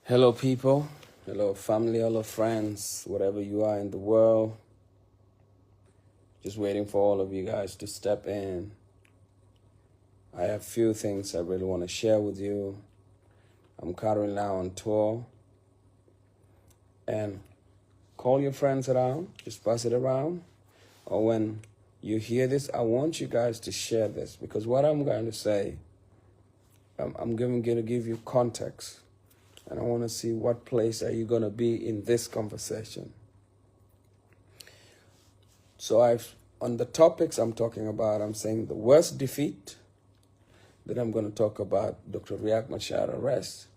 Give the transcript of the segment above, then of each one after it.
Hello, people. Hello, family. Hello, friends. Wherever you are in the world. Just waiting for all of you guys to step in. I have a few things I really want to share with you. I'm currently now on tour. And call your friends around. Just pass it around. Or when you hear this, I want you guys to share this. Because what I'm going to say, I'm going to give you context. And I want to see what place are you going to be in this conversation. So on the topics I'm talking about, I'm saying the worst defeat. Then I'm going to talk about Dr. Riek Machar arrest.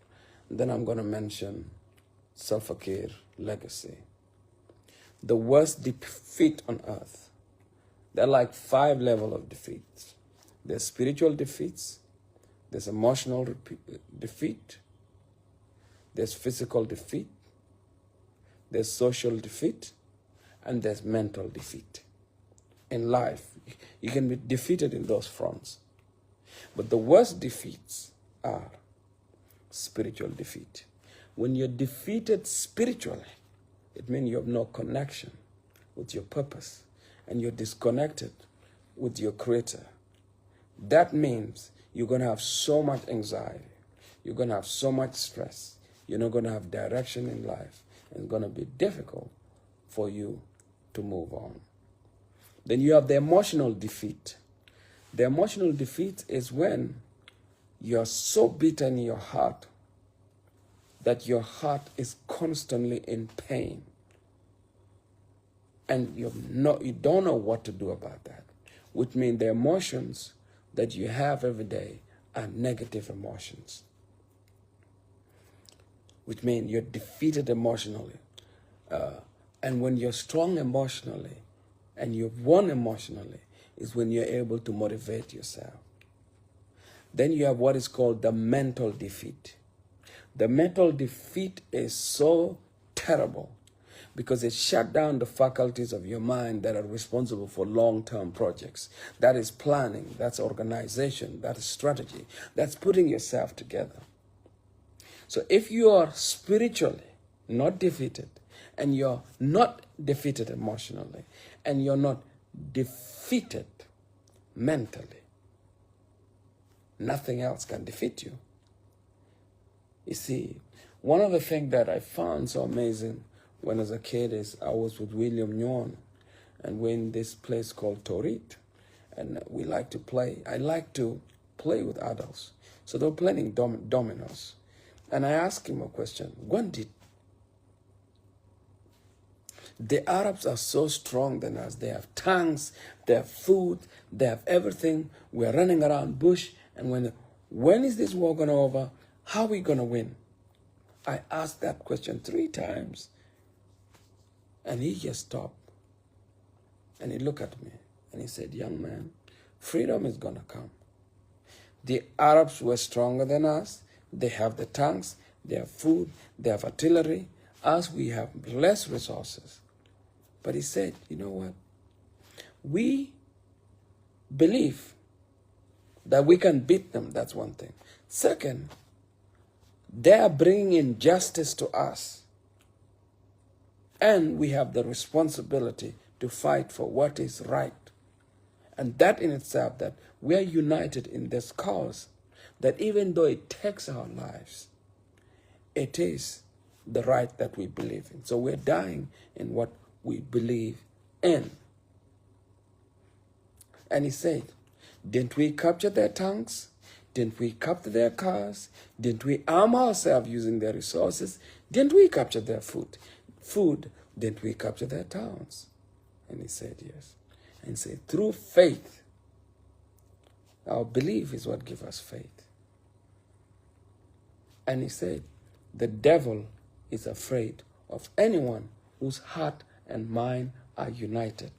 And then I'm going to mention Salva Kiir legacy. The worst defeat on earth. There are like 5 levels of defeats. There's spiritual defeats. There's emotional defeat. There's physical defeat, there's social defeat, and there's mental defeat. In life, you can be defeated in those fronts. But the worst defeats are spiritual defeat. When you're defeated spiritually, it means you have no connection with your purpose, and you're disconnected with your Creator. That means you're going to have so much anxiety. You're going to have so much stress. You're not going to have direction in life. It's going to be difficult for you to move on. Then you have the emotional defeat. The emotional defeat is when you're so bitter in your heart that your heart is constantly in pain. And you don't know what to do about that. Which means the emotions that you have every day are negative emotions. Which means you're defeated emotionally. And when you're strong emotionally and you've won emotionally is when you're able to motivate yourself. Then you have what is called the mental defeat. The mental defeat is so terrible because it shut down the faculties of your mind that are responsible for long-term projects. That is planning, that's organization, that is strategy, that's putting yourself together. So if you are spiritually not defeated, and you're not defeated emotionally, and you're not defeated mentally, nothing else can defeat you. You see, one of the things that I found so amazing when I was a kid is I was with William Nyon, and we're in this place called Torit, and we like to play. I like to play with adults. So they were playing dominoes. And I asked him a question. When did the Arabs are so strong than us? They have tanks, they have food, they have everything. We're running around bush. And when is this war going to over? How are we going to win? I asked that question 3 times. And he just stopped. And he looked at me. And he said, young man, freedom is going to come. The Arabs were stronger than us. They have the tanks, they have food, they have artillery. Us, we have less resources. But he said, you know what? We believe that we can beat them. That's one thing. Second, they are bringing injustice to us. And we have the responsibility to fight for what is right. And that in itself, that we are united in this cause, that even though it takes our lives, it is the right that we believe in. So we're dying in what we believe in. And he said, didn't we capture their tanks? Didn't we capture their cars? Didn't we arm ourselves using their resources? Didn't we capture their food? Didn't we capture their towns? And he said, yes. And he said, through faith, our belief is what gives us faith. And he said, the devil is afraid of anyone whose heart and mind are united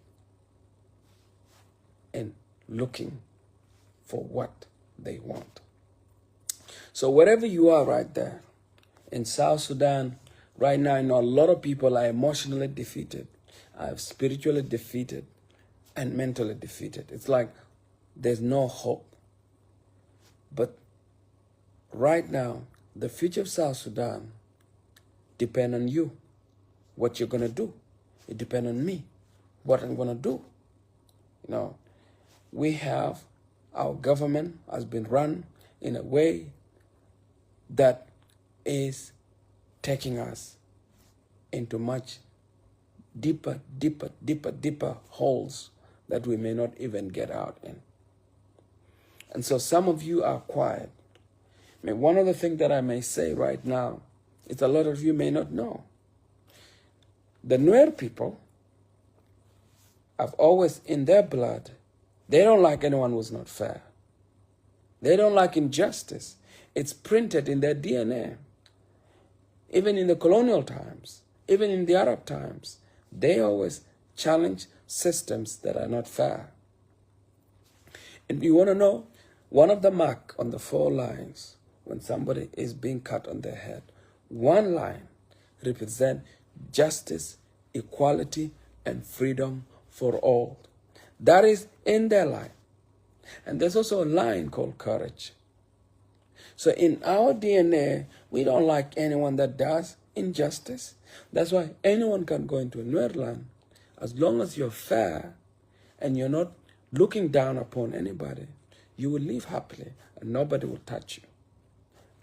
in looking for what they want. So wherever you are right there, in South Sudan, right now I know a lot of people are emotionally defeated, are spiritually defeated, and mentally defeated. It's like there's no hope. But right now, the future of South Sudan depends on you, what you're going to do. It depends on me, what I'm going to do. You know, we have, our government has been run in a way that is taking us into much deeper holes that we may not even get out in. And so some of you are quiet. I mean, one of the things that I may say right now is a lot of you may not know. The Nuer people have always in their blood, they don't like anyone who's not fair. They don't like injustice. It's printed in their DNA. Even in the colonial times, even in the Arab times, they always challenge systems that are not fair. And you want to know, one of the mark on the 4 lines when somebody is being cut on their head, one line represents justice, equality, and freedom for all. That is in their line. And there's also a line called courage. So in our DNA, we don't like anyone that does injustice. That's why anyone can go into a Nuer land as long as you're fair and you're not looking down upon anybody. You will live happily and nobody will touch you.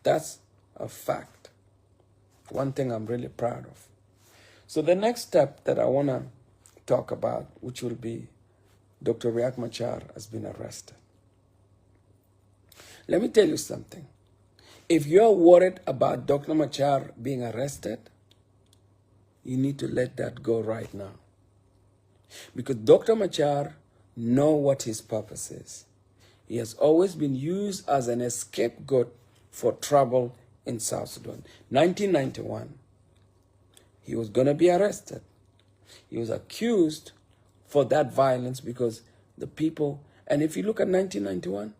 That's a fact. One thing I'm really proud of. So the next step that I want to talk about, which will be Dr. Riek Machar has been arrested. Let me tell you something. If you're worried about Dr. Machar being arrested, you need to let that go right now. Because Dr. Machar knows what his purpose is. He has always been used as an scapegoat for trouble in South Sudan. 1991, he was going to be arrested. He was accused for that violence because the people, and if you look at 1991,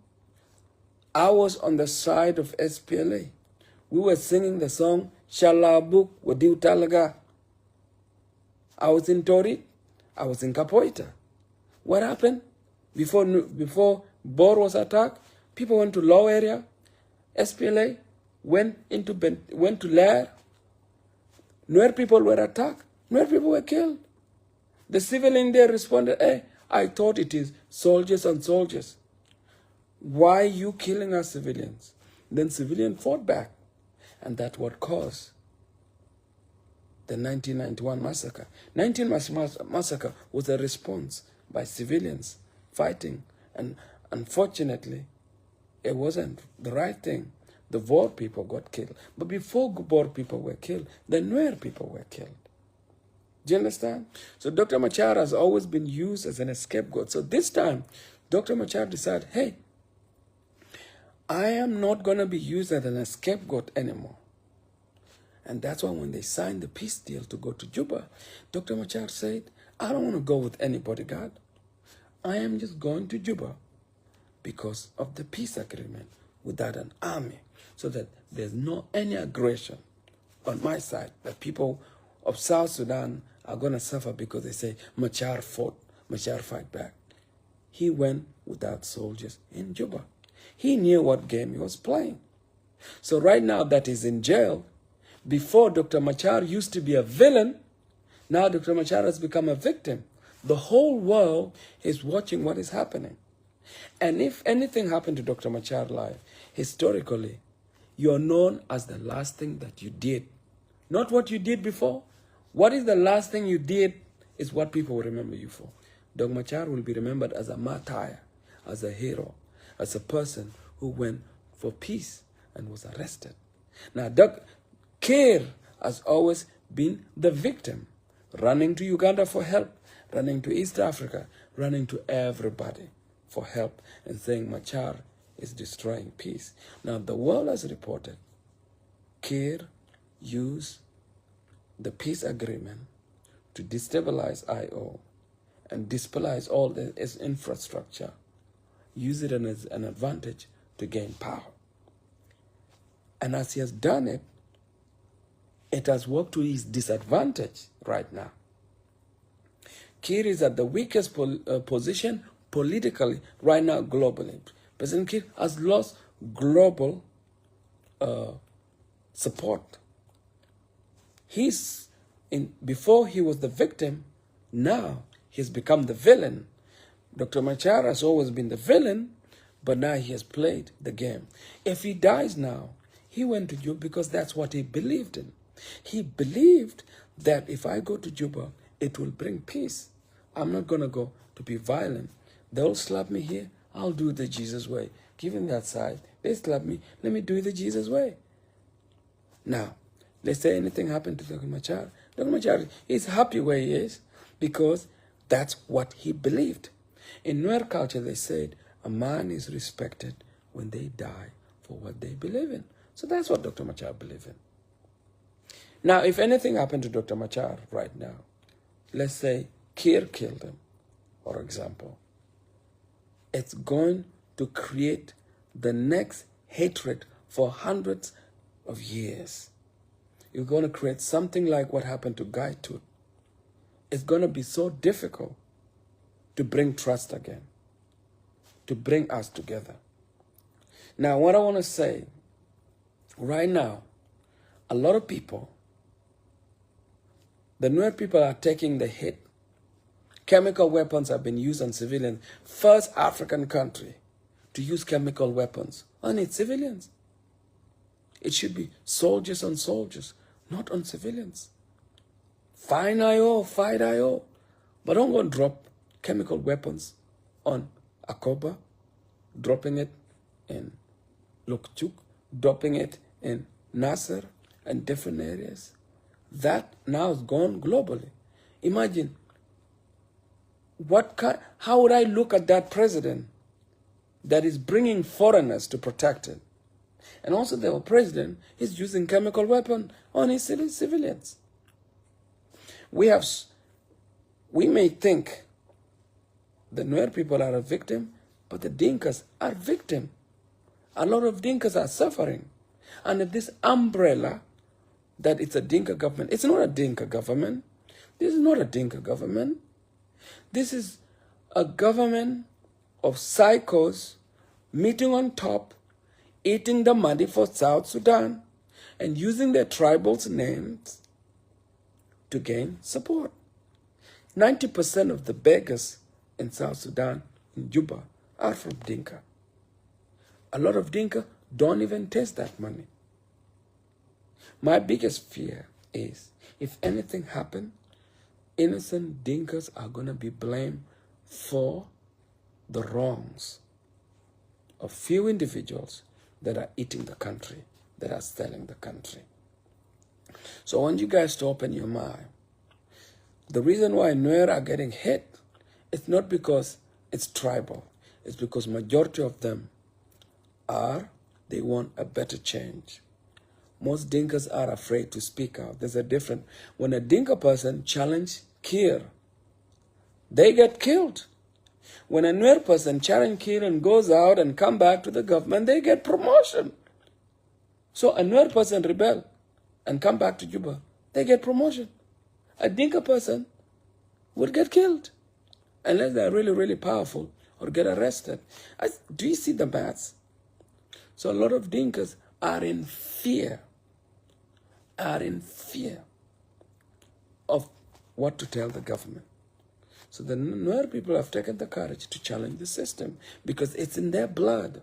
I was on the side of SPLA. We were singing the song, Shalabuk Wadiu Talaga. I was in Tori, I was in Capoeira. What happened? Before Bor was attacked, people went to Low area. SPLA went to Lair. Nuer people were attacked. Nuer people were killed. The civilian there responded, hey, I thought it is soldiers and soldiers. Why are you killing our civilians? Then civilians fought back. And that's what caused the 1991 massacre. 1991 massacre was a response by civilians fighting. And unfortunately, it wasn't the right thing. The Boer people got killed. But before Boer people were killed, the Nuer people were killed. Do you understand? So Dr. Machar has always been used as an scapegoat. So this time, Dr. Machar decided, hey, I am not going to be used as an scapegoat anymore. And that's why when they signed the peace deal to go to Juba, Dr. Machar said, I don't want to go with any bodyguard. I am just going to Juba because of the peace agreement without an army, so that there's no any aggression on my side, that people of South Sudan are going to suffer because they say Machar fought, Machar fight back. He went without soldiers in Juba. He knew what game he was playing. So right now that he's in jail, before Dr. Machar used to be a villain, now Dr. Machar has become a victim. The whole world is watching what is happening. And if anything happened to Dr. Machar's life, historically, you're known as the last thing that you did. Not what you did before. What is the last thing you did is what people will remember you for. Dr. Machar will be remembered as a martyr, as a hero, as a person who went for peace and was arrested. Now, Dr. Kiir has always been the victim, running to Uganda for help, running to East Africa, running to everybody for help, and saying Machar is destroying peace. Now, the world has reported Kiir used the peace agreement to destabilize IO and destabilize all its infrastructure, use it as an advantage to gain power. And as he has done it, it has worked to his disadvantage right now. Kiir is at the weakest position politically right now globally. President Kiir has lost global support. Before he was the victim, now he's become the villain. Dr. Machar has always been the villain, but now he has played the game. If he dies now, he went to Juba because that's what he believed in. He believed that if I go to Juba, it will bring peace. I'm not going to go to be violent. They'll slap me here. I'll do it the Jesus way. Given that side, they slap me. Let me do it the Jesus way. Now, let's say anything happened to Dr. Machar. Dr. Machar is happy where he is because that's what he believed. In Nuer culture, they said a man is respected when they die for what they believe in. So that's what Dr. Machar believed in. Now, if anything happened to Dr. Machar right now, let's say Kiir killed him, for example, it's going to create the next hatred for hundreds of years. You're going to create something like what happened to Guy Tut. It's going to be so difficult to bring trust again, to bring us together. Now, what I want to say, right now, a lot of people, the Nuer people are taking the hit. Chemical weapons have been used on civilians. First African country to use chemical weapons on its civilians. It should be soldiers on soldiers, not on civilians. Fight IO. But don't go and drop chemical weapons on Akoba, dropping it in Lukchuk, dropping it in Nasser and different areas. That now is gone globally. Imagine, how would I look at that president that is bringing foreigners to protect it? And also the president is using chemical weapon on his civilians. We may think the Nuer people are a victim, but the Dinkas are victim. A lot of Dinkas are suffering. And this umbrella that it's a Dinka government, it's not a Dinka government. This is not a Dinka government. This is a government of psychos meeting on top, eating the money for South Sudan, and using their tribals' names to gain support. 90% of the beggars in South Sudan, in Juba, are from Dinka. A lot of Dinka don't even taste that money. My biggest fear is, if anything happens, innocent Dinkas are going to be blamed for the wrongs of few individuals that are eating the country, that are selling the country. So I want you guys to open your mind. The reason why Nuer are getting hit, it's not because it's tribal. It's because majority of them they want a better change. Most Dinkas are afraid to speak out. There's a difference. When a Dinka person challenges Kiir, they get killed. When a Nuer person challenges Kiir and goes out and come back to the government, they get promotion. So a Nuer person rebel and come back to Juba, they get promotion. A Dinka person would get killed unless they're really, really powerful or get arrested. Do you see the maths? So a lot of Dinkas are in fear of what to tell the government. So the Nuer people have taken the courage to challenge the system because it's in their blood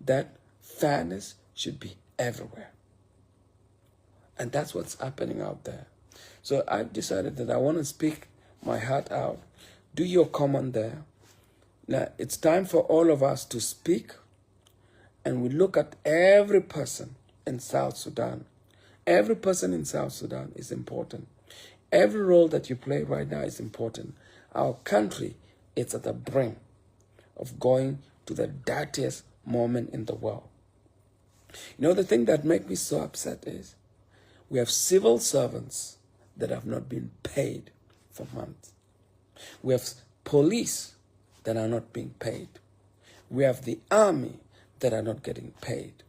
that fairness should be everywhere. And that's what's happening out there. So I decided that I want to speak my heart out. Do your comment there. Now, it's time for all of us to speak, and we look at every person in South Sudan. Every person in South Sudan is important. Every role that you play right now is important. Our country is at the brink of going to the dirtiest moment in the world. You know, the thing that makes me so upset is we have civil servants that have not been paid for months. We have police that are not being paid. We have the army that are not getting paid.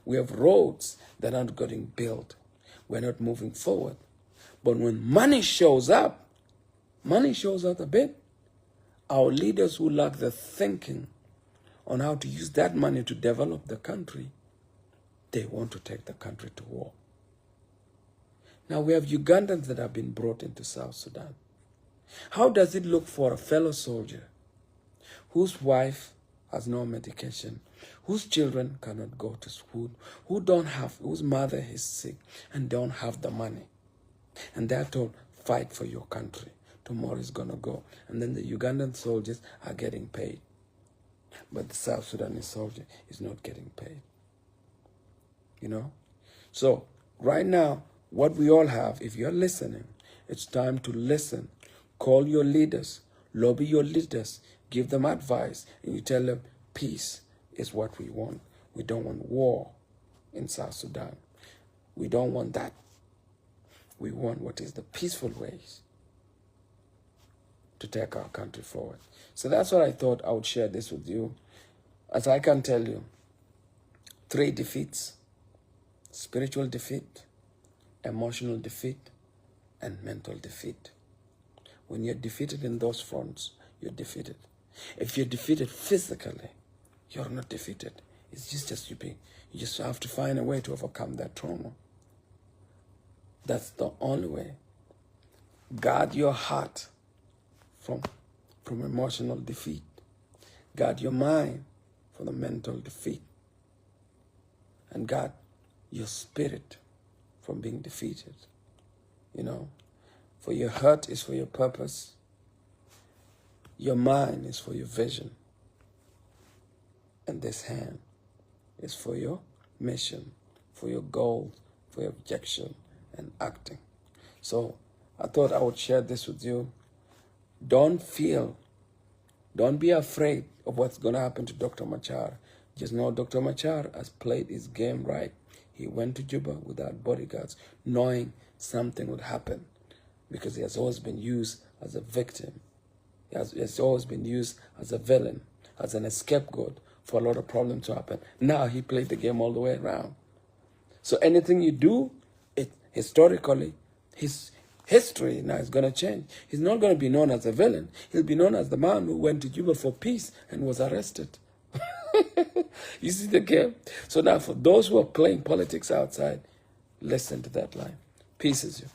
We have roads that aren't getting built. We're not moving forward. But when money shows up a bit, our leaders who lack the thinking on how to use that money to develop the country, they want to take the country to war. Now we have Ugandans that have been brought into South Sudan. How does it look for a fellow soldier whose wife has no medication, whose children cannot go to school, whose mother is sick and don't have the money, and they're told, fight for your country, tomorrow is going to go, and then the Ugandan soldiers are getting paid, but the South Sudanese soldier is not getting paid, you know? So right now, what we all have, if you're listening, it's time to listen. Call your leaders, lobby your leaders, give them advice, and you tell them peace is what we want. We don't want war in South Sudan. We don't want that. We want what is the peaceful ways to take our country forward. So that's what I thought I would share this with you. As I can tell you, 3 defeats: spiritual defeat, emotional defeat, and mental defeat. When you're defeated in those fronts, you're defeated. If you're defeated physically, you're not defeated. It's just you just have to find a way to overcome that trauma. That's the only way. Guard your heart from emotional defeat. Guard your mind from the mental defeat. And guard your spirit from being defeated. You know, for your heart is for your purpose. Your mind is for your vision. And this hand is for your mission, for your goals, for your objection and acting. So I thought I would share this with you. Don't be afraid of what's going to happen to Dr. Machar. Just know Dr. Machar has played his game right. He went to Juba without bodyguards, knowing something would happen, because he has always been used as a victim. He has always been used as a villain, as an scapegoat for a lot of problems to happen. Now he played the game all the way around. So anything you do, historically, his history now is going to change. He's not going to be known as a villain. He'll be known as the man who went to Juba for peace and was arrested. You see the game? So now for those who are playing politics outside, listen to that line. Peace is you.